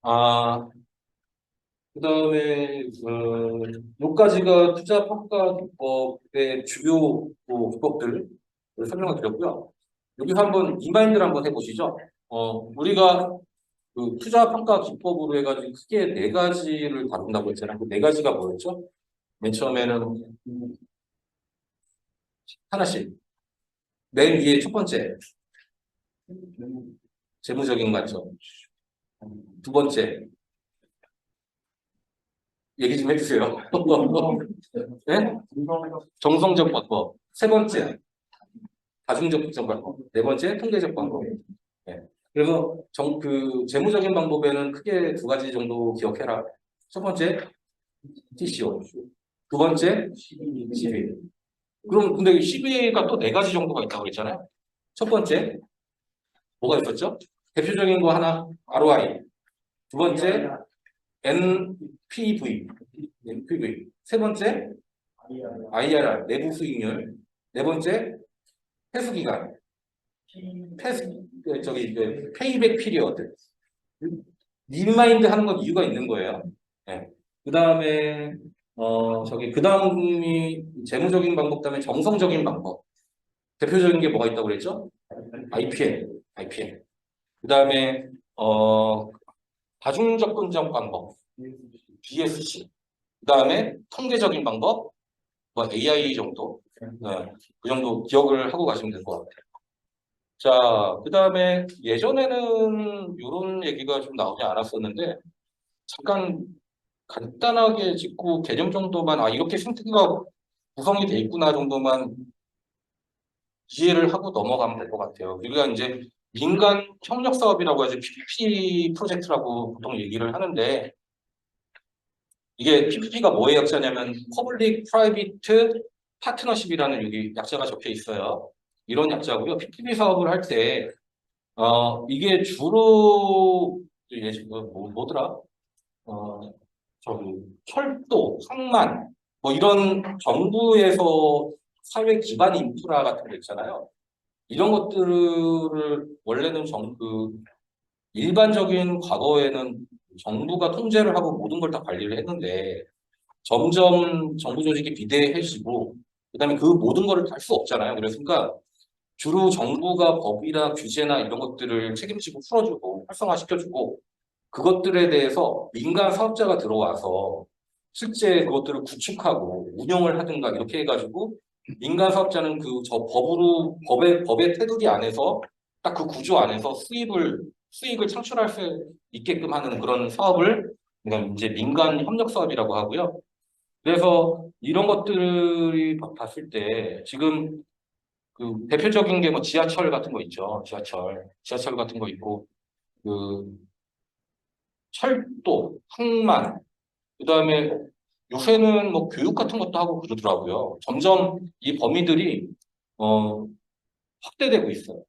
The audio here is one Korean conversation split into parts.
아, 그다음에 요까지가 투자 평가 기법의 주요 기법들을 설명을 드렸고요. 여기서 한번 리마인드를 한번 해보시죠. 우리가 그 투자 평가 기법으로 해가지고 크게 네 가지를 다룬다고 했잖아요. 그 네 가지가 뭐였죠? 맨 처음에는 하나씩. 맨 위에 첫 번째, 재무적인 관점. 두 번째, 얘기 좀 해주세요. 네? 정성적 방법. 세 번째, 다중적 특정 방법. 네 번째, 통계적 방법. 네. 그래서 재무적인 방법에는 크게 두 가지 정도 기억해라. 첫 번째, TCO. 두 번째, CBA. 그럼 근데 CBA가 또 네 가지 정도가 있다고 그랬잖아요. 첫 번째, 뭐가 있었죠? 대표적인 거 하나, ROI. 두 번째, NPV. NPV. 세 번째, IRR, 내부 수익률. 네 번째, 회수기간. 페이백 피리어드. 리마인드 하는 건 이유가 있는 거예요. 네. 그 다음에, 그 다음이 재무적인 방법, 다음에 정성적인 방법. 대표적인 게 뭐가 있다고 그랬죠? IPM. 그 다음에, 다중접근적 방법. BSC. 그 다음에 통계적인 방법. 뭐 AI 정도. 네. 그 정도 기억을 하고 가시면 될 것 같아요. 자, 그 다음에 예전에는 이런 얘기가 좀 나오지 않았었는데, 잠깐 간단하게 짚고 개념 정도만, 이렇게 생태계가 구성이 돼 있구나 정도만 이해를 하고 넘어가면 될 것 같아요. 우리가 이제 민간 협력 사업이라고 해서 PPP 프로젝트라고 보통 얘기를 하는데, 이게 PPP가 뭐의 약자냐면 퍼블릭 프라이빗 파트너십이라는 여기 약자가 적혀 있어요. 이런 약자고요. PPP 사업을 할 때, 이게 주로 뭐더라? 어, 철도, 항만, 뭐 이런 정부에서 사회 기반 인프라 같은 거 있잖아요. 이런 것들을 원래는 일반적인 과거에는 정부가 통제를 하고 모든 걸 다 관리를 했는데 점점 정부 조직이 비대해지고 그다음에 그 모든 거를 다 할 수 없잖아요. 그러니까 주로 정부가 법이나 규제나 이런 것들을 책임지고 풀어주고 활성화시켜주고 그것들에 대해서 민간 사업자가 들어와서 실제 그것들을 구축하고 운영을 하든가 이렇게 해가지고 민간 사업자는 법의 테두리 안에서 딱 그 구조 안에서 수익을 창출할 수 있게끔 하는 그런 사업을 그러니까 이제 민간 협력 사업이라고 하고요. 그래서 이런 것들이 봤을 때 지금 그 대표적인 게 뭐 지하철 같은 거 있죠. 지하철 같은 거 있고 그 철도, 항만, 그다음에 요새는 뭐 교육 같은 것도 하고 그러더라고요. 점점 이 범위들이 어, 확대되고 있어요.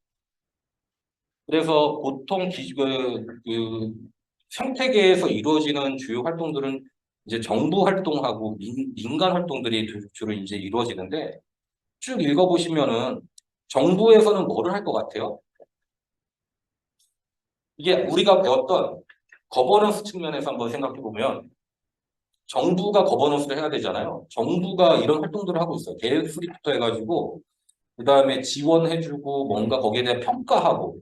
그래서 보통 생태계에서 이루어지는 주요 활동들은 이제 정부 활동하고 민간 활동들이 주로 이제 이루어지는데 쭉 읽어보시면은 정부에서는 뭐를 할 것 같아요? 이게 우리가 배웠던 거버넌스 측면에서 한번 생각해 보면 정부가 거버넌스를 해야 되잖아요. 정부가 이런 활동들을 하고 있어요. 계획 수립부터 해가지고 그다음에 지원해주고 뭔가 거기에 대해 평가하고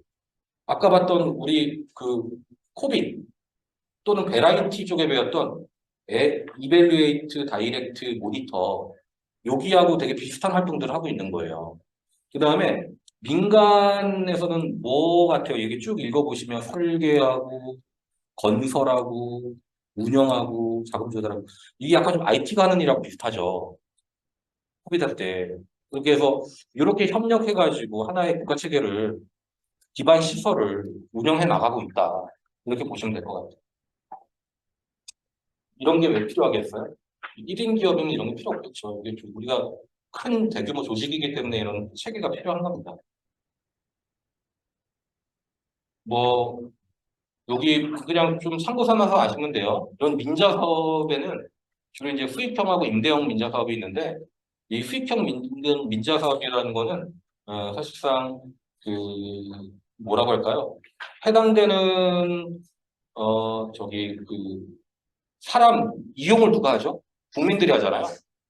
아까 봤던 우리 그 코빗 또는 베라이티 쪽에 배웠던 이벨루에이트, 다이렉트, 모니터 여기하고 되게 비슷한 활동들을 하고 있는 거예요. 그다음에 민간에서는 뭐 같아요? 여기 쭉 읽어보시면 설계하고 건설하고 운영하고 자금 조달하고 이게 약간 좀 IT가 하는 일하고 비슷하죠. 코비드 때. 그렇게 해서 이렇게 협력해가지고 하나의 국가 체계를 기반 시설을 운영해 나가고 있다. 이렇게 보시면 될 것 같아요. 이런 게 왜 필요하겠어요? 1인 기업은 이런 게 필요 없겠죠. 이게 우리가 큰 대규모 조직이기 때문에 이런 체계가 필요한 겁니다. 뭐 여기 그냥 좀 참고 삼아서 아시면 돼요. 이런 민자 사업에는 주로 이제 수익형하고 임대형 민자 사업이 있는데 이 수익형 민자 사업이라는 거는 사실상 그 뭐라고 할까요? 해당되는 저기 그 사람 이용을 누가 하죠? 국민들이 하잖아요.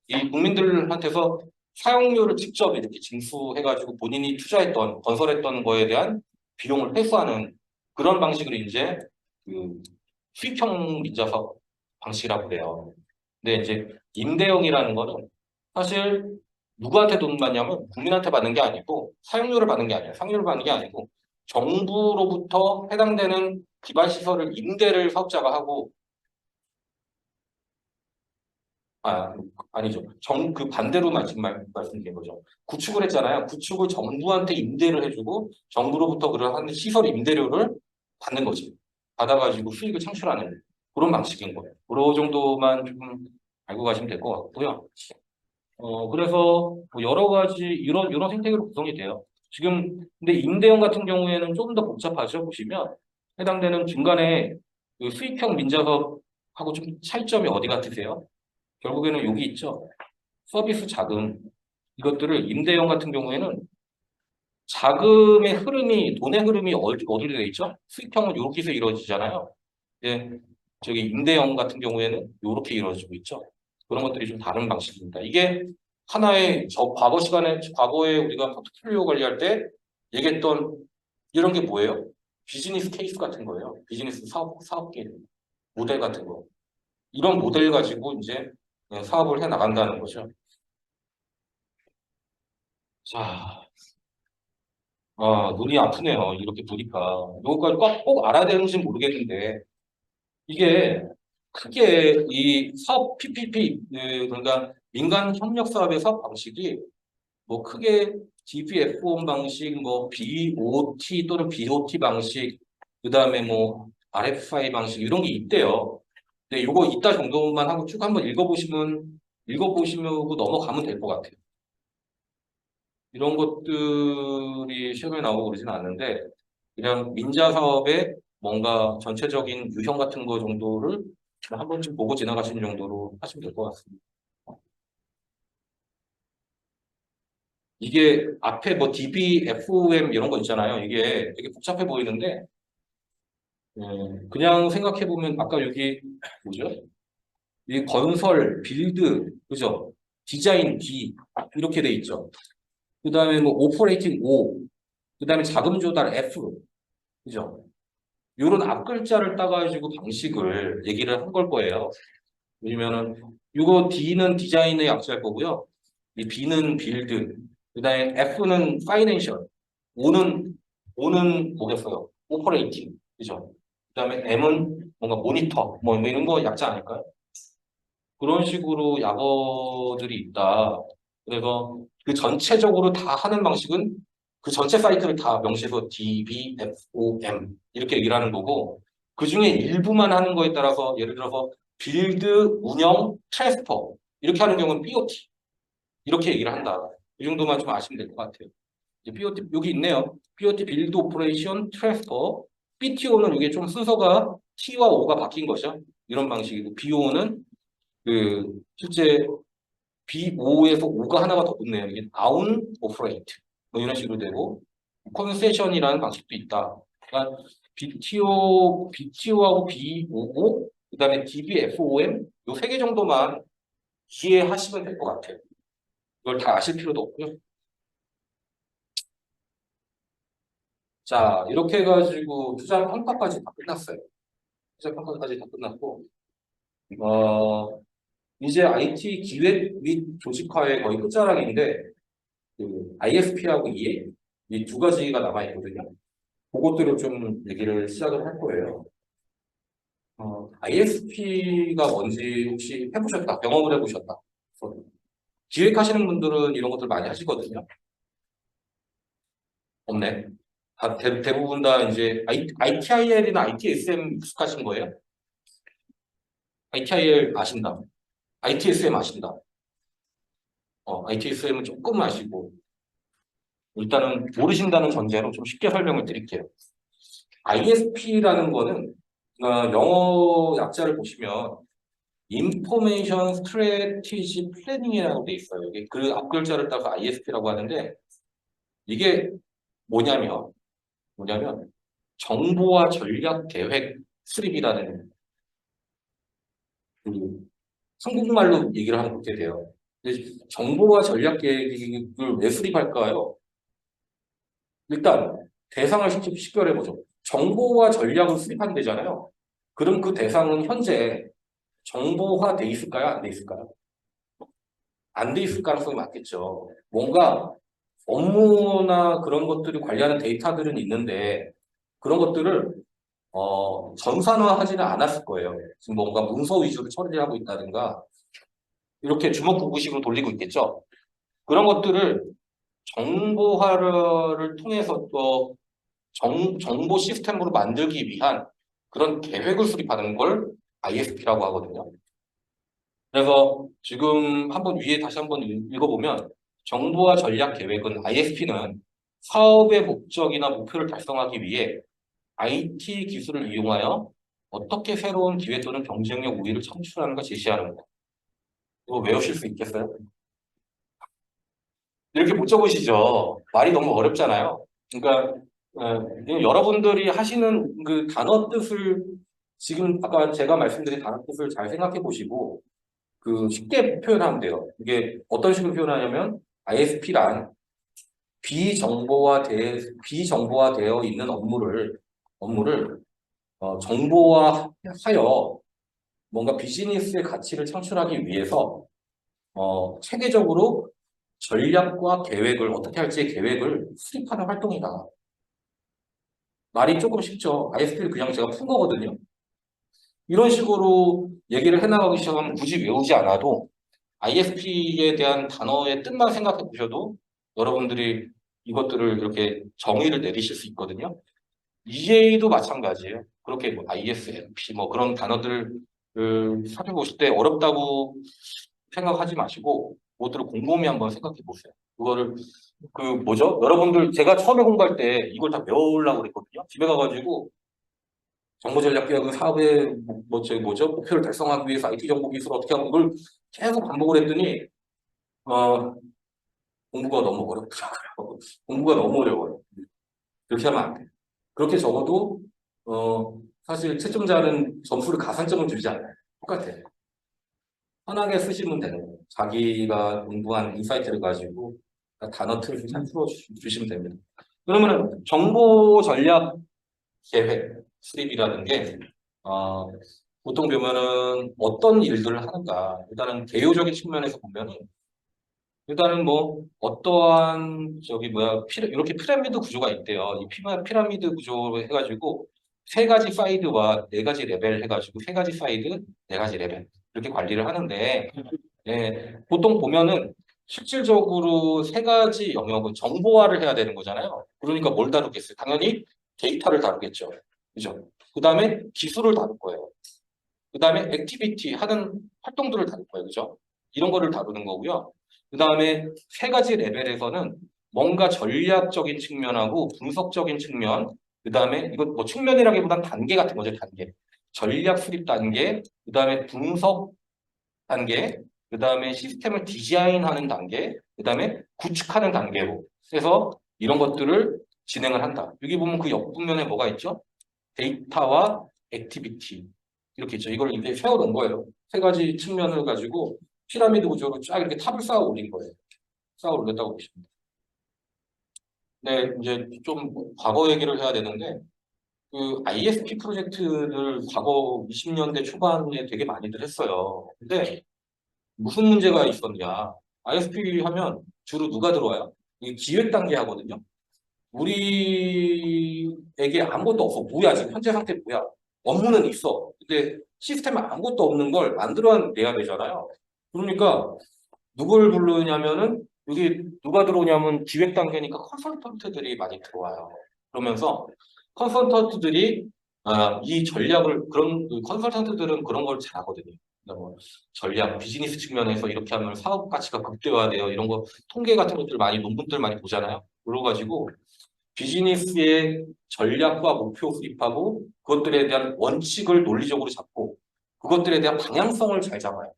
이 국민들한테서 사용료를 직접 이렇게 징수해가지고 본인이 투자했던, 건설했던 거에 대한 비용을 회수하는 그런 방식으로 이제 그 수익형 민자사업 방식이라고 그래요. 근데 이제 임대형이라는 거는 사실 누구한테 돈 받냐면 국민한테 받는 게 아니고 사용료를 받는 게 아니에요. 사용료를 받는 게 아니고 정부로부터 해당되는 기반 시설을 임대를 사업자가 하고 아, 아니죠. 그 반대로 말씀드린 거죠. 구축을 했잖아요. 구축을 정부한테 임대를 해주고 정부로부터 그런 시설 임대료를 받는 거지. 받아가지고 수익을 창출하는 그런 방식인 거예요. 그런 정도만 좀 알고 가시면 될 것 같고요. 그래서 뭐 여러 가지 이런 생태계로 구성이 돼요. 지금 근데 임대형 같은 경우에는 조금 더 복잡하죠. 보시면 해당되는 중간에 그 수익형 민자사업하고 좀 차이점이 어디 같으세요? 결국에는 여기 있죠. 서비스 자금. 이것들을 임대형 같은 경우에는 자금의 흐름이, 돈의 흐름이 어디로 되어 있죠? 수익형은 이렇게 해서 이루어지잖아요. 예, 저기 임대형 같은 경우에는 이렇게 이루어지고 있죠. 그런 것들이 좀 다른 방식입니다. 이게 하나의 과거에 우리가 포트폴리오 관리할 때 얘기했던 이런 게 뭐예요? 비즈니스 케이스 같은 거예요. 비즈니스 사업계 모델 같은 거. 이런 모델 가지고 이제 사업을 해 나간다는 거죠. 자, 눈이 아프네요. 이렇게 보니까. 이거까지 꼭 알아야 되는지 모르겠는데, 이게 크게 이 사업 PPP, 그러니까 민간 협력 사업의 사업 방식이 뭐 크게 DBFON 방식, 뭐 BOT 또는 BOT 방식, 그 다음에 뭐 RFI 방식 이런 게 있대요. 근데 이거 이따 정도만 하고 쭉 한번 읽어보시면 넘어가면 될 것 같아요. 이런 것들이 시험에 나오고 그러진 않는데 그냥 민자 사업의 뭔가 전체적인 유형 같은 거 정도를 한 번쯤 보고 지나가시는 정도로 하시면 될 것 같습니다. 이게 앞에 뭐 DB, FOM 이런 거 있잖아요. 이게 되게 복잡해 보이는데 그냥 생각해 보면 아까 여기 뭐죠? 이 건설, 빌드, 그죠? 디자인 D 이렇게 돼 있죠. 그 다음에 뭐 오퍼레이팅 O, 그 다음에 자금 조달 F, 그죠? 요런 앞글자를 따가지고 방식을 얘기를 한 걸 거예요. 왜냐면은 이거 D는 디자인의 약자일 거고요. 이 B는 빌드, 그다음에 F는 파이낸셜, O는 뭐겠어요? 오퍼레이팅, 그죠? 그다음에 M은 뭔가 모니터, 뭐 이런 거 약자 아닐까요? 그런 식으로 약어들이 있다. 그래서 그 전체적으로 다 하는 방식은 그 전체 사이트를 다 명시해서 DBFOM 이렇게 얘기를 하는 거고 그 중에 일부만 하는 거에 따라서 예를 들어서 빌드, 운영, 트랜스퍼 이렇게 하는 경우는 BOT 이렇게 얘기를 한다. 이 정도만 좀 아시면 될 것 같아요. 이제 BOT 여기 있네요. BOT 빌드 오퍼레이션 트랜스퍼 BTO는 이게 좀 순서가 T와 O가 바뀐 거죠. 이런 방식이고 BO는 그 실제 B5에서 5가 하나가 더 붙네요. 이게 아운 오퍼레이트 뭐 이런 식으로 되고 컨세션이라는 방식도 있다. 그러니까 BTO하고 B55 그다음에 DBFOM 요 세 개 정도만 이해하시면 될 것 같아요. 이걸 다 아실 필요도 없고요. 자 이렇게 해가지고 투자 평가까지 다 끝났어요. 투자 평가까지 다 끝났고 이제 IT 기획 및 조직화의 거의 끝자락인데 그 ISP하고 EA 이 두 가지가 남아 있거든요. 그것들을 좀 얘기를 시작을 할 거예요. ISP가 뭔지 혹시 해보셨다, 경험을 해보셨다. 기획하시는 분들은 이런 것들 많이 하시거든요. 없네. 대부분 다 이제 ITIL이나 ITSM 익숙하신 거예요? ITIL 아신다. ITSM 아신다. ITSM은 조금 아시고 일단은 모르신다는 전제로 좀 쉽게 설명을 드릴게요. ISP라는 거는 영어 약자를 보시면 Information Strategy Planning이라고 돼 있어요. 이게 그 앞글자를 따서 ISP라고 하는데 이게 뭐냐면 정보와 전략 계획 수립이라는 그 한국말로 얘기를 하면 그렇게 돼요. 근데 정보와 전략 계획을 왜 수립할까요? 일단 대상을 식별해보죠. 정보와 전략을 수립한대잖아요. 그럼 그 대상은 현재 정보화돼 있을까요? 안 돼 있을까요? 안 돼 있을 가능성이 많겠죠. 뭔가 업무나 그런 것들이 관리하는 데이터들은 있는데 그런 것들을 전산화하지는 않았을 거예요. 지금 뭔가 문서 위주로 처리하고 있다든가 이렇게 주먹구구식으로 돌리고 있겠죠. 그런 것들을 정보화를 통해서 또 정보 시스템으로 만들기 위한 그런 계획을 수립하는 걸 ISP라고 하거든요. 그래서 지금 한번 위에 다시 한번 읽어보면 정보와 전략 계획은 ISP는 사업의 목적이나 목표를 달성하기 위해 IT 기술을 이용하여 어떻게 새로운 기회 또는 경쟁력 우위를 창출하는 걸 제시하는 거. 이거 외우실 수 있겠어요? 이렇게 못 적으시죠. 말이 너무 어렵잖아요. 그러니까 여러분들이 하시는 그 단어 뜻을 지금 아까 제가 말씀드린 단어 뜻을 잘 생각해 보시고 그 쉽게 표현하면 돼요. 이게 어떤 식으로 표현하냐면 ISP란 비정보화되어 있는 업무를 정보화하여 뭔가 비즈니스의 가치를 창출하기 위해서 체계적으로 전략과 계획을 어떻게 할지의 계획을 수립하는 활동이다. 말이 조금 쉽죠. ISP를 그냥 제가 푼 거거든요. 이런 식으로 얘기를 해나가기 시작하면 굳이 외우지 않아도 ISP에 대한 단어의 뜻만 생각해 보셔도 여러분들이 이것들을 이렇게 정의를 내리실 수 있거든요. EA도 마찬가지예요. 그렇게 뭐 ISMP 뭐 그런 단어들을 살펴보실 때 어렵다고 생각하지 마시고 그것들을 곰곰이 한번 생각해 보세요. 그거를 그 뭐죠? 여러분들 제가 처음에 공부할 때 이걸 다 외우려고 그랬거든요. 집에 가가지고 정보전략계획은 사업의 뭐죠? 목표를 달성하기 위해서 IT 정보 기술을 어떻게 하고 이걸 계속 반복을 했더니 어, 공부가 너무 어렵더라고요. 공부가 너무 어려워요. 그렇게 하면 안 돼요. 그렇게 적어도 사실 채점자는 점수를 가산점을 주지 않아요. 똑같아요. 편하게 쓰시면 되는 거예요. 자기가 공부한 인사이트를 가지고 단어 틀을 잘 풀어주시면 됩니다. 그러면 정보 전략 계획 수립이라는 게 어, 보통 보면은 어떤 일들을 하는가 일단은 개요적인 측면에서 보면은 일단은 뭐 어떠한 저기 뭐야 이렇게 피라미드 구조가 있대요. 이 피라미드 구조로 해가지고 세 가지 사이드와 네 가지 레벨 해가지고 세 가지 사이드 네 가지 레벨 이렇게 관리를 하는데 보통 보면은 실질적으로 세 가지 영역은 정보화를 해야 되는 거잖아요. 그러니까 뭘 다루겠어요? 당연히 데이터를 다루겠죠. 그죠? 그 다음에 기술을 다룰 거예요. 그 다음에 액티비티 하는 활동들을 다룰 거예요. 그죠? 이런 거를 다루는 거고요. 그 다음에 세 가지 레벨에서는 뭔가 전략적인 측면하고 분석적인 측면, 그 다음에 이거 뭐 측면이라기보단 단계 같은 거죠. 단계. 전략 수립 단계, 그 다음에 분석 단계, 그 다음에 시스템을 디자인하는 단계, 그 다음에 구축하는 단계로 해서 이런 것들을 진행을 한다. 여기 보면 그 옆부분에 뭐가 있죠? 데이터와 액티비티. 이렇게 있죠. 이걸 이제 세워놓은 거예요. 세 가지 측면을 가지고 피라미드 구조로 쫙 이렇게 탑을 쌓아 올린 거예요. 쌓아 올렸다고 보시면 돼요. 네, 이제 좀 과거 얘기를 해야 되는데, 그 ISP 프로젝트를 과거 20년대 초반에 되게 많이들 했어요. 근데 무슨 문제가 있었냐. ISP 하면 주로 누가 들어와요? 이 기획 단계 하거든요. 우리에게 아무것도 없어. 무야. 지금 현재 상태 무야. 업무는 있어. 근데 시스템에 아무것도 없는 걸 만들어내야 되잖아요. 그러니까 누굴 부르냐면은 여기 누가 들어오냐면 기획 단계니까 컨설턴트들이 많이 들어와요. 그러면서 컨설턴트들이 이 전략을 그런 그 컨설턴트들은 그런 걸 잘하거든요. 그러니까 뭐 전략, 비즈니스 측면에서 이렇게 하면 사업 가치가 극대화돼요. 이런 거 통계 같은 것들 많이 논문들 많이 보잖아요. 그래가지고 비즈니스의 전략과 목표 수립하고 그것들에 대한 원칙을 논리적으로 잡고 그것들에 대한 방향성을 잘 잡아요.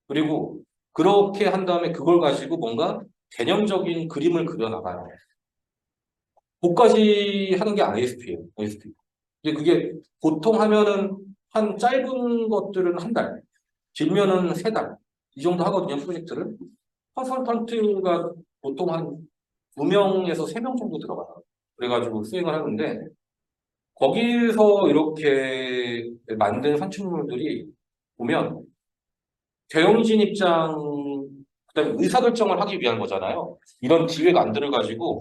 그리고 그렇게 한 다음에 그걸 가지고 뭔가 개념적인 그림을 그려나가요. 그것까지 하는 게 ISP예요. ISP. 이제 그게 보통 하면은 한 짧은 것들은 한 달, 길면은 세 달, 이 정도 하거든요, 프로젝트를. 컨설턴트가 보통 한 2명에서 3명 정도 들어가요. 그래가지고 수행을 하는데, 거기서 이렇게 만든 산출물들이 보면, 경영진 입장, 그다음에 의사결정을 하기 위한 거잖아요. 이런 기획 안들을 가지고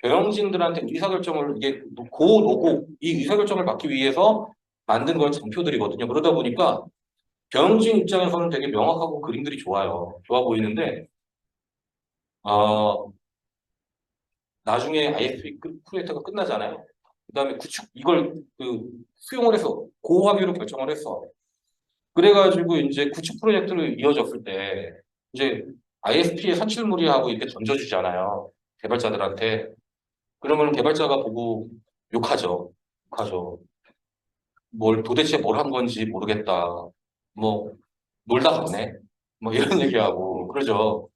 경영진들한테 의사결정을 이게 고노고 이 의사결정을 받기 위해서 만든 건 장표들이거든요. 그러다 보니까 경영진 입장에서는 되게 명확하고 그림들이 좋아요. 좋아 보이는데 어, 나중에 ISP 프로젝트가 끝나잖아요. 그다음에 구축 이걸 수용을 해서 고하기로 결정을 했어. 그래가지고 이제 구축 프로젝트를 이어졌을 때 이제 ISP의 산출물이하고 이렇게 던져주잖아요. 개발자들한테. 그러면 개발자가 보고 욕하죠. 욕하죠. 도대체 뭘 한 건지 모르겠다. 뭐, 놀다 갔네. 뭐 이런 얘기하고, 그러죠.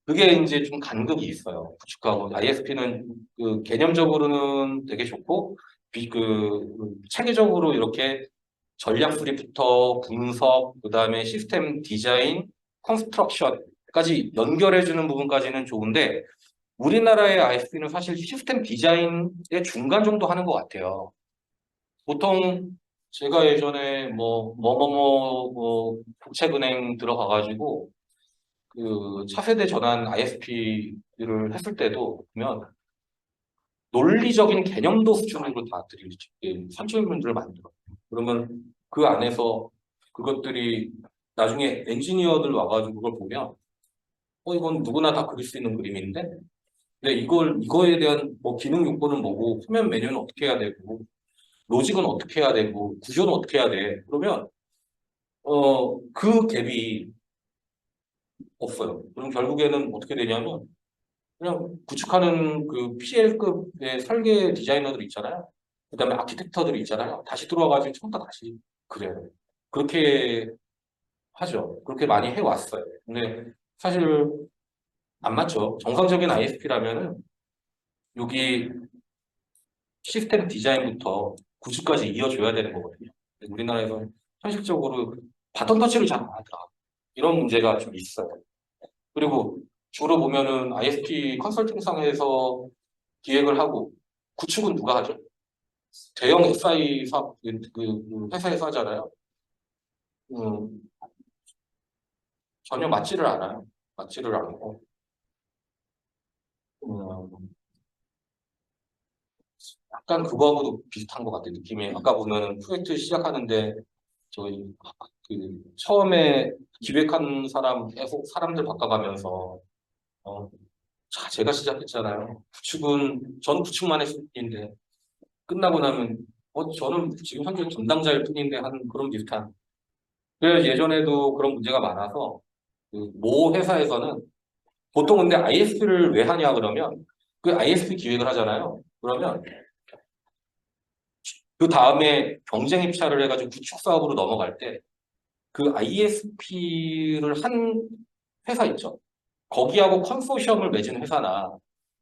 그게 이제 좀 간극이 있어요. 구축하고. ISP는 그 개념적으로는 되게 좋고, 체계적으로 이렇게 전략 수립부터 분석, 그 다음에 시스템 디자인, 컨스트럭션까지 연결해주는 부분까지는 좋은데, 우리나라의 ISP는 사실 시스템 디자인의 중간 정도 하는 것 같아요. 보통 제가 예전에 국책은행 들어가가지고 그 차세대 전환 ISP를 했을 때도 보면 논리적인 개념도 수준으로 다 산출물들을 만들어. 그러면 그 안에서 그것들이 나중에 엔지니어들 와가지고 그걸 보면 이건 누구나 다 그릴 수 있는 그림인데 근데 이거에 대한 기능 요건은 뭐고 화면 메뉴는 어떻게 해야 되고 로직은 어떻게 해야 되고 구조는 어떻게 해야 돼? 그러면 그 갭이 없어요. 그럼 결국에는 어떻게 되냐면 그냥 구축하는 그 PL급의 설계 디자이너들 있잖아요. 그다음에 아키텍터들이 있잖아요. 다시 들어와가지고 처음부터 다시 그래요. 그렇게 하죠. 그렇게 많이 해왔어요. 근데 사실 안 맞죠. 정상적인 ISP라면은 여기 시스템 디자인부터 구축까지 이어줘야 되는 거거든요. 근데 우리나라에서 현실적으로 바톤 터치를 잘 안 하더라. 이런 문제가 좀 있어요. 그리고 주로 보면은 ISP 컨설팅상에서 기획을 하고 구축은 누가 하죠? 대형 SI 회사에서 하잖아요. 음, 전혀 맞지를 않아요. 맞지를 않고. 음, 약간 그거하고도 비슷한 것 같아요. 느낌이. 아까 보면은 프로젝트 시작하는데 저희 처음에 기획한 사람들 바꿔가면서 제가 시작했잖아요. 저는 구축만 했을 뿐인데 끝나고 나면 저는 지금 현재 담당자일 뿐인데 하는 그런 비슷한. 그래서 예전에도 그런 문제가 많아서 모 회사에서는 보통 근데 ISP를 왜 하냐 그러면 그 ISP 기획을 하잖아요. 그러면 그 다음에 경쟁 입찰을 해가지고 구축 사업으로 넘어갈 때 그 ISP를 한 회사 있죠. 거기하고 컨소시엄을 맺은 회사나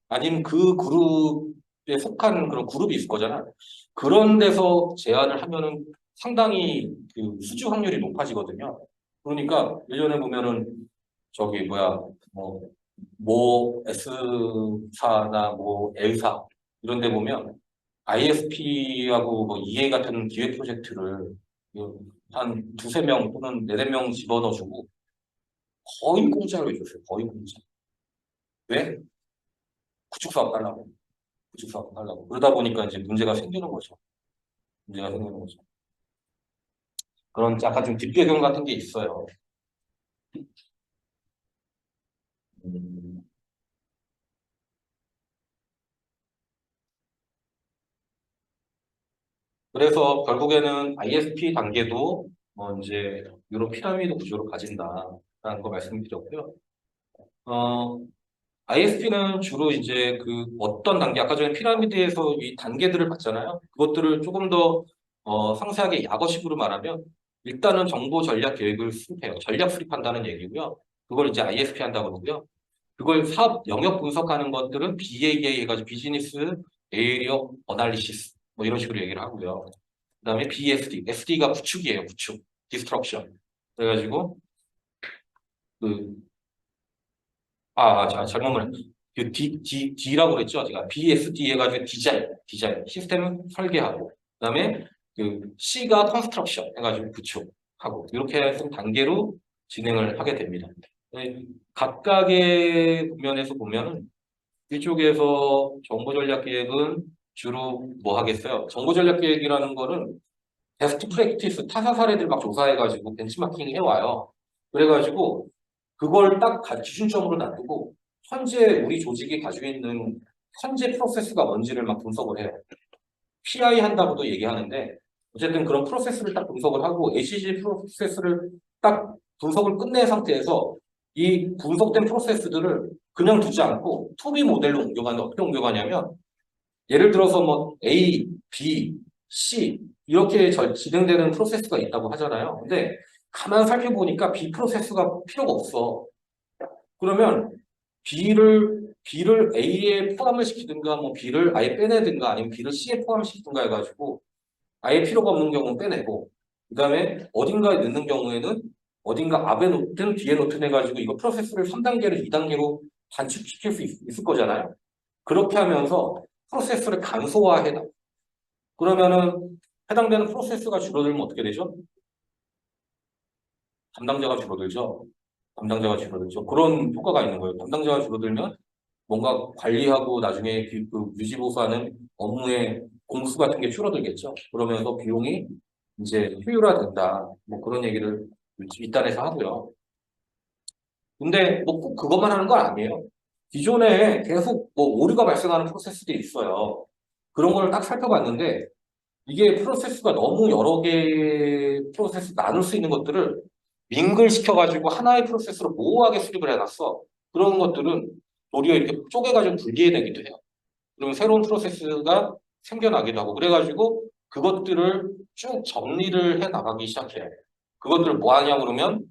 아니면 그 그룹에 속한 그런 그룹이 있을 거잖아. 그런 데서 제안을 하면은 상당히 그 수주 확률이 높아지거든요. 그러니까 예전에 보면은 뭐 S사나 뭐 L사 이런 데 보면 ISP하고 뭐 EA 같은 기획 프로젝트를 한 두세 명 또는 네네 명 집어넣어주고 거의 공짜로 해줬어요. 거의 공짜. 왜? 구축 사업 하려고. 구축 사업 하려고. 그러다 보니까 이제 문제가 생기는 거죠. 문제가 생기는 거죠. 그런 약간 좀 뒷배경 같은 게 있어요. 음, 그래서 결국에는 ISP 단계도 이제 이런 피라미드 구조를 가진다라는 거 말씀드렸고요. ISP는 주로 이제 그 어떤 단계, 아까 전에 피라미드에서 이 단계들을 봤잖아요. 그것들을 조금 더 상세하게 약어식으로 말하면 일단은 정보 전략 계획을 수립해요. 전략 수립한다는 얘기고요. 그걸 이제 ISP 한다고 그러고요. 그걸 사업 영역 분석하는 것들은 BAA 해가지고 비즈니스 에이리어 어널리시스 뭐 이런 식으로 얘기를 하고요. 그다음에 BSD, SD가 구축이에요, 구축, 디스트럭션. 그래가지고 그 잘못 말했. 그 D라고 그랬죠, 제가. BSD 해가지고 디자인, 시스템 설계하고, 그다음에 그 C가 컨스트럭션 해가지고 구축하고 이렇게 해서 단계로 진행을 하게 됩니다. 네, 각각의 면에서 보면 이쪽에서 정보전략기획은 주로 뭐 하겠어요? 정보전략기획이라는 거는 베스트 프랙티스 타사 사례들 막 조사해가지고 벤치마킹 해와요. 그래가지고 그걸 딱 기준점으로 놔두고 현재 우리 조직이 가지고 있는 현재 프로세스가 뭔지를 막 분석을 해요. PI 한다고도 얘기하는데 어쨌든 그런 프로세스를 딱 분석을 하고 HG 프로세스를 딱 분석을 끝낸 상태에서 이 분석된 프로세스들을 그냥 두지 않고 투비 모델로 옮겨가는데 어떻게 옮겨가냐면 예를 들어서 뭐 A, B, C 이렇게 진행되는 프로세스가 있다고 하잖아요. 근데 가만 살펴보니까 B 프로세스가 필요가 없어. 그러면 B를 A에 포함을 시키든가 뭐 B를 아예 빼내든가 아니면 B를 C에 포함시키든가 해가지고 아예 필요가 없는 경우는 빼내고 그다음에 어딘가에 넣는 경우에는 어딘가 앞에 놓든 뒤에 놓든 해가지고 이거 프로세스를 3단계를 2단계로 단축시킬 수 있을 거잖아요. 그렇게 하면서 프로세스를 간소화해 놔. 그러면은 해당되는 프로세스가 줄어들면 어떻게 되죠? 담당자가 줄어들죠. 담당자가 줄어들죠. 그런 효과가 있는 거예요. 담당자가 줄어들면 뭔가 관리하고 나중에 그 유지보수하는 업무의 공수 같은 게 줄어들겠죠. 그러면서 비용이 이제 효율화된다. 뭐 그런 얘기를 윗단에서 하고요. 근데 뭐 꼭 그것만 하는 건 아니에요. 기존에 계속 뭐 오류가 발생하는 프로세스들이 있어요. 그런 걸 딱 살펴봤는데 이게 프로세스가 너무 여러 개의 프로세스 나눌 수 있는 것들을 밍글 시켜가지고 하나의 프로세스로 모호하게 수립을 해놨어. 그런 것들은 도리어 이렇게 쪼개가지고 분리해내기도 해요. 그러면 새로운 프로세스가 생겨나기도 하고 그래가지고 그것들을 쭉 정리를 해 나가기 시작해요. 그것들을 뭐 하냐 그러면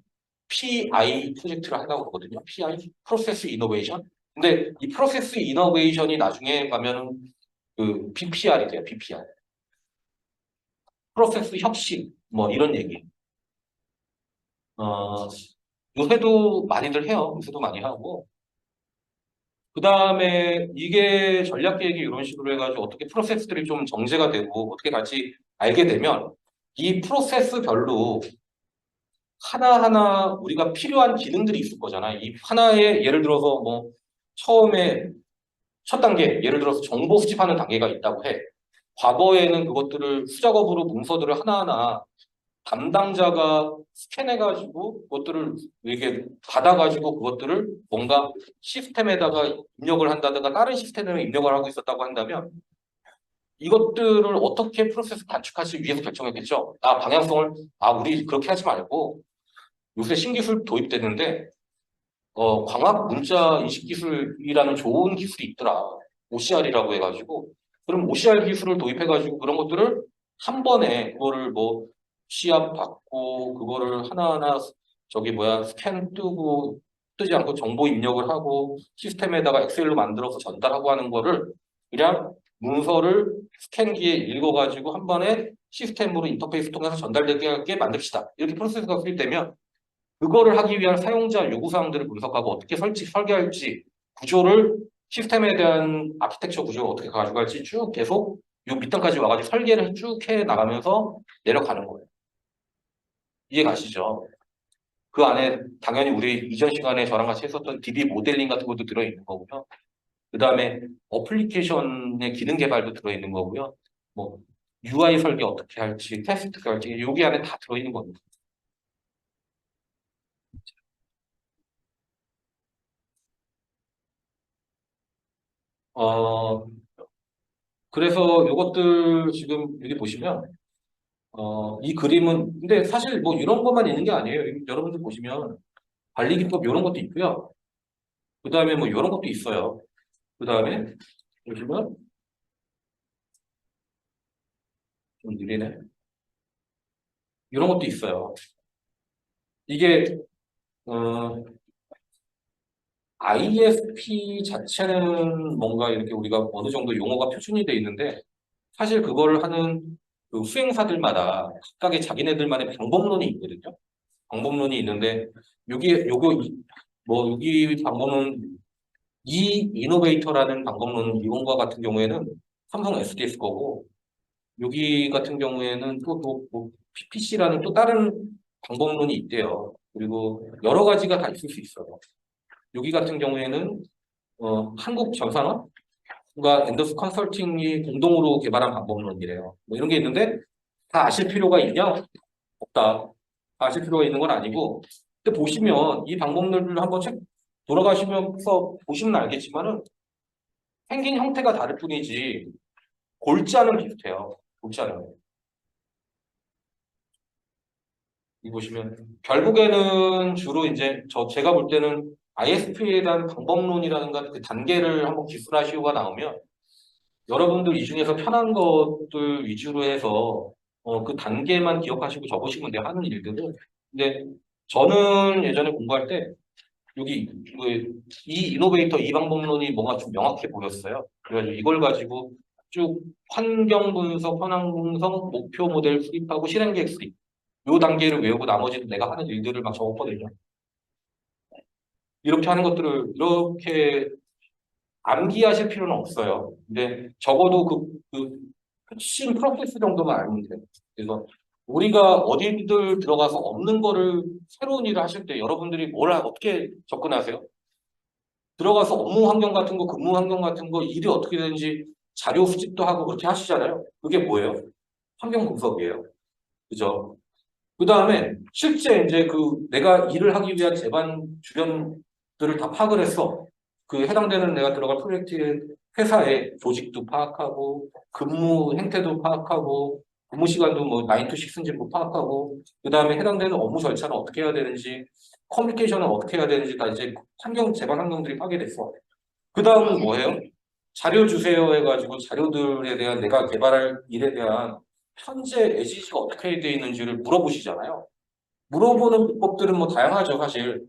PI 프로젝트를 한다고 그러거든요. PI 프로세스 이노베이션. 근데 이 프로세스 이노베이션이 나중에 가면은 그 BPR이 돼요. BPR. 프로세스 혁신 뭐 이런 얘기. 어, 요새도 많이들 해요. 요새도 많이 하고. 그 다음에 이게 전략 계획이 이런 식으로 해가지고 어떻게 프로세스들이 좀 정제가 되고 어떻게 같이 알게 되면 이 프로세스별로 하나하나 우리가 필요한 기능들이 있을 거잖아. 이 하나의 예를 들어서 뭐 처음에 첫 단계 예를 들어서 정보 수집하는 단계가 있다고 해. 과거에는 그것들을 수작업으로 문서들을 하나하나 담당자가 스캔해가지고 그것들을 이렇게 받아가지고 그것들을 뭔가 시스템에다가 입력을 한다든가 다른 시스템에 입력을 하고 있었다고 한다면 이것들을 어떻게 프로세스 단축하기 위해서 결정했겠죠. 방향성을 우리 그렇게 하지 말고 요새 신기술 도입됐는데 광학 문자 인식 기술이라는 좋은 기술이 있더라. OCR이라고 해가지고 그럼 OCR 기술을 도입해가지고 그런 것들을 한 번에 그거를 뭐 시압 받고 그거를 하나하나 저기 뭐야 스캔 뜨고 뜨지 않고 정보 입력을 하고 시스템에다가 엑셀로 만들어서 전달하고 하는 거를 그냥 문서를 스캔기에 읽어가지고 한 번에 시스템으로 인터페이스 통해서 전달되게 만듭시다. 이렇게 프로세스가 수립되면 그거를 하기 위한 사용자 요구사항들을 분석하고 어떻게 설계할지 구조를 시스템에 대한 아키텍처 구조를 어떻게 가져갈지 쭉 계속 요 밑단까지 와가지고 설계를 쭉 해 나가면서 내려가는 거예요. 이해 가시죠? 그 안에 당연히 우리 이전 시간에 저랑 같이 했었던 DB 모델링 같은 것도 들어있는 거고요. 그 다음에 어플리케이션의 기능 개발도 들어있는 거고요. 뭐 UI 설계 어떻게 할지, 테스트가 할지 여기 안에 다 들어있는 겁니다. 어, 그래서 이것들 지금 여기 보시면 이 그림은 근데 사실 뭐 이런 것만 있는 게 아니에요. 여러분들 보시면 관리 기법 이런 것도 있고요. 그 다음에 뭐 이런 것도 있어요. 그 다음에 보시면 좀 느리네. 이런 것도 있어요. 이게 어, ISP 자체는 뭔가 이렇게 우리가 어느 정도 용어가 표준이 돼 있는데 사실 그거를 하는 그 수행사들마다 각각의 자기네들만의 방법론이 있거든요. 방법론이 있는데 여기 방법론 이 이노베이터라는 방법론 이론과 같은 경우에는 삼성 SDS 거고 여기 같은 경우에는 또 PPC라는 또 다른 방법론이 있대요. 그리고 여러 가지가 다 있을 수 있어요. 여기 같은 경우에는 한국전산업 과 엔더스 컨설팅이 공동으로 개발한 방법론이래요. 뭐 이런 게 있는데 다 아실 필요가 있냐? 없다. 다 아실 필요가 있는 건 아니고 근데 보시면 이 방법론을 한번 책 돌아가시면서 보시면 알겠지만은 생긴 형태가 다를 뿐이지 골자는 비슷해요. 골자는. 이 보시면 결국에는 주로 이제 제가 볼 때는 ISP에 대한 방법론이라든가 그 단계를 한번 기술하시오가 나오면 여러분들 이 중에서 편한 것들 위주로 해서 그 단계만 기억하시고 적으시면 돼요. 하는 일들은. 근데 저는 예전에 공부할 때 여기 이 이노베이터 이 방법론이 뭔가 좀 명확해 보였어요. 그래가지고 이걸 가지고 쭉 환경 분석, 현황 분석, 목표 모델 수립하고 실행 계획 수립. 요 단계를 외우고 나머지는 내가 하는 일들을 막 적었거든요. 이렇게 하는 것들을 이렇게 암기하실 필요는 없어요. 근데 적어도 그 핵심 프로세스 정도만 알면 돼요. 그래서 우리가 어디들 들어가서 없는 거를 새로운 일을 하실 때 여러분들이 어떻게 접근하세요? 들어가서 업무 환경 같은 거, 근무 환경 같은 거, 일이 어떻게 되는지 자료 수집도 하고 그렇게 하시잖아요. 그게 뭐예요? 환경 분석이에요. 그죠? 그 다음에 실제 이제 내가 일을 하기 위한 제반 주변들을 다 파악을 했어. 그 해당되는 내가 들어갈 프로젝트 회사의 조직도 파악하고 근무 행태도 파악하고 근무 시간도 뭐 9 to 6인지 뭐 파악하고 그 다음에 해당되는 업무 절차는 어떻게 해야 되는지 커뮤니케이션은 어떻게 해야 되는지 다 이제 제반 환경들이 파괴됐어. 그 다음은 뭐예요? 자료 주세요 해가지고 자료들에 대한 내가 개발할 일에 대한 현재 에지지가 어떻게 되어 있는지를 물어보시잖아요. 물어보는 비법들은 뭐 다양하죠, 사실.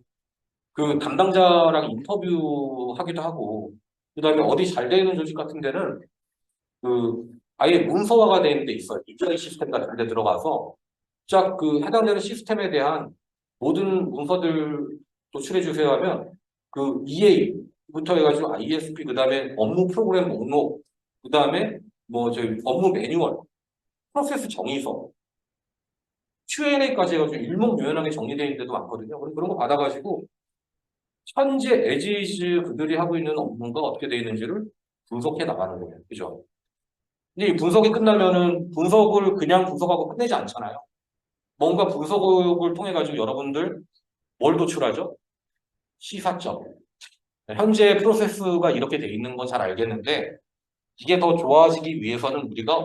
그 담당자랑 인터뷰하기도 하고, 그 다음에 어디 잘 되어 있는 조직 같은 데는 그 아예 문서화가 되어 있는 데 있어요. ERP 시스템 같은 데 들어가서 쫙 그 해당되는 시스템에 대한 모든 문서들 도출해 주세요 하면 그 EA부터 해가지고 ISP, 그 다음에 업무 프로그램 목록, 그 다음에 뭐 저희 업무 매뉴얼, 프로세스 정의서, Q&A까지 해가지고 일목요연하게 정리되어 있는 데도 많거든요. 그런 거 받아가지고 현재 에지즈 그들이 하고 있는 업무가 어떻게 되어 있는지를 분석해 나가는 거예요. 그죠? 근데 이 분석이 끝나면은 분석을 그냥 분석하고 끝내지 않잖아요. 뭔가 분석을 통해 가지고 여러분들 뭘 도출하죠? 시사점. 현재 프로세스가 이렇게 돼 있는 건 잘 알겠는데 이게 더 좋아지기 위해서는 우리가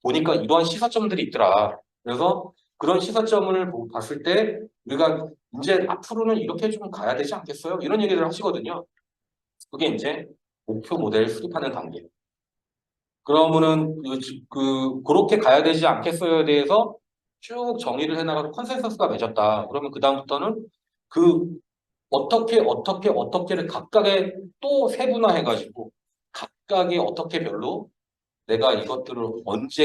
보니까 이러한 시사점들이 있더라. 그래서 그런 시사점을 봤을 때 우리가 이제 앞으로는 이렇게 좀 가야 되지 않겠어요? 이런 얘기를 하시거든요. 그게 이제 목표 모델 수립하는 단계. 그러면은 그렇게 가야 되지 않겠어요에 대해서 쭉 정리를 해나가고 컨센서스가 맺었다. 그러면 그 다음부터는 그 어떻게를 각각의 또 세분화해가지고 각각의 어떻게 별로 내가 이것들을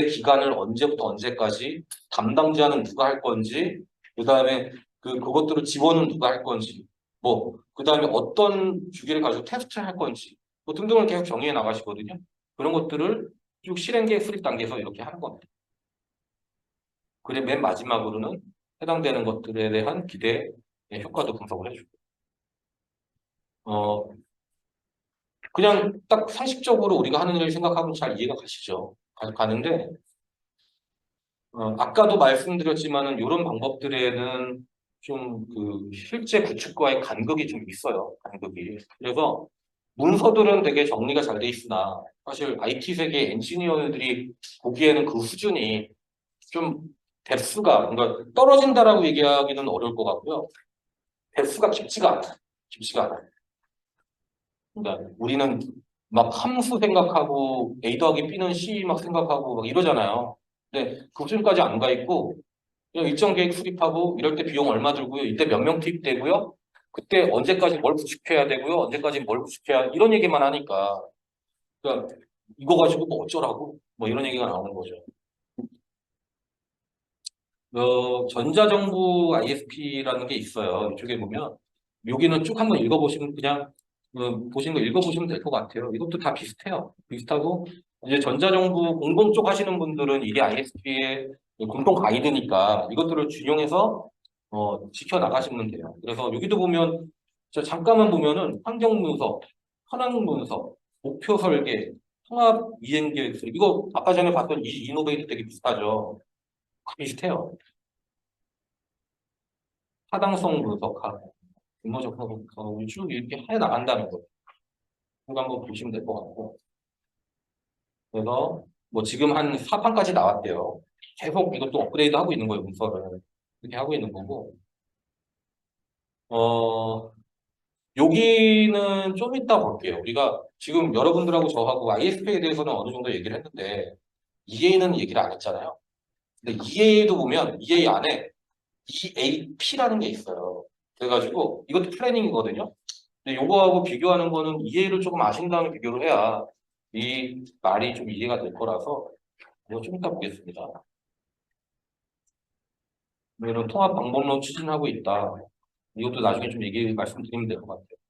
기간을 언제부터 언제까지 담당자는 누가 할 건지, 그 다음에 그것들을 지원은 누가 할 건지, 그 다음에 어떤 주기를 가지고 테스트를 할 건지, 뭐 등등을 계속 정의해 나가시거든요. 그런 것들을 쭉 실행계획 수립 단계에서 이렇게 하는 겁니다. 그래, 맨 마지막으로는 해당되는 것들에 대한 기대 효과도 분석을 해주고. 그냥 딱 상식적으로 우리가 하는 일을 생각하면 잘 이해가 가시죠. 가는데, 아까도 말씀드렸지만은 이런 방법들에는 좀 실제 구축과의 간극이 좀 있어요. 간극이. 그래서 문서들은 되게 정리가 잘 돼 있으나 사실 IT 세계 엔지니어들이 보기에는 그 수준이 좀 그러니까 떨어진다라고 얘기하기는 어려울 것 같고요. 뎁스가 깊지가 않아. 깊지가 않아. 그러니까 우리는 막 함수 생각하고 A 더하기 B는 C 막 생각하고 막 이러잖아요. 근데 그 수준까지 안 가 있고 그냥 일정 계획 수립하고 이럴 때 비용 얼마 들고요. 이때 몇 명 투입되고요. 그때 언제까지 뭘 구축해야 되고요. 언제까지 뭘 구축해야 이런 얘기만 하니까 그러니까 이거 가지고 뭐 어쩌라고 뭐 이런 얘기가 나오는 거죠. 전자정부 ISP라는 게 있어요. 이쪽에 보면 여기는 쭉 한번 읽어보시면 그냥 보시는 거 읽어보시면 될 것 같아요. 이것도 다 비슷해요. 비슷하고 이제 전자정부 공공 쪽 하시는 분들은 이게 ISP의 공통 가이드니까 이것들을 준용해서 지켜나가시면 돼요. 그래서 여기도 보면 저 잠깐만 보면은 환경 문서, 현황 문서, 목표 설계, 통합 이행 계획 서 이거 아까 전에 봤던 이 이노베이트 되게 비슷하죠. 비슷해요. 타당성 분석하고 근거적 분석하고 쭉 이렇게 해 나간다는 거예요. 그거 한번 보시면 될 것 같고. 그래서 뭐 지금 한 4판까지 나왔대요. 계속 이것도 업그레이드 하고 있는 거예요, 문서를. 이렇게 하고 있는 거고. 어, 여기는 좀 이따 볼게요. 우리가 지금 여러분들하고 저하고 ISP에 대해서는 어느 정도 얘기를 했는데 EA는 얘기를 안 했잖아요. 근데 EA도 보면 EA 안에 EAP라는 게 있어요. 그래가지고 이것도 플래닝이거든요. 근데 요거하고 비교하는 거는 EA를 조금 아신 다음에 비교를 해야 이 말이 좀 이해가 될 거라서 이거 좀 이따 보겠습니다. 이런 통합 방법론 추진하고 있다. 이것도 나중에 좀 얘기 말씀드리면 될 것 같아요.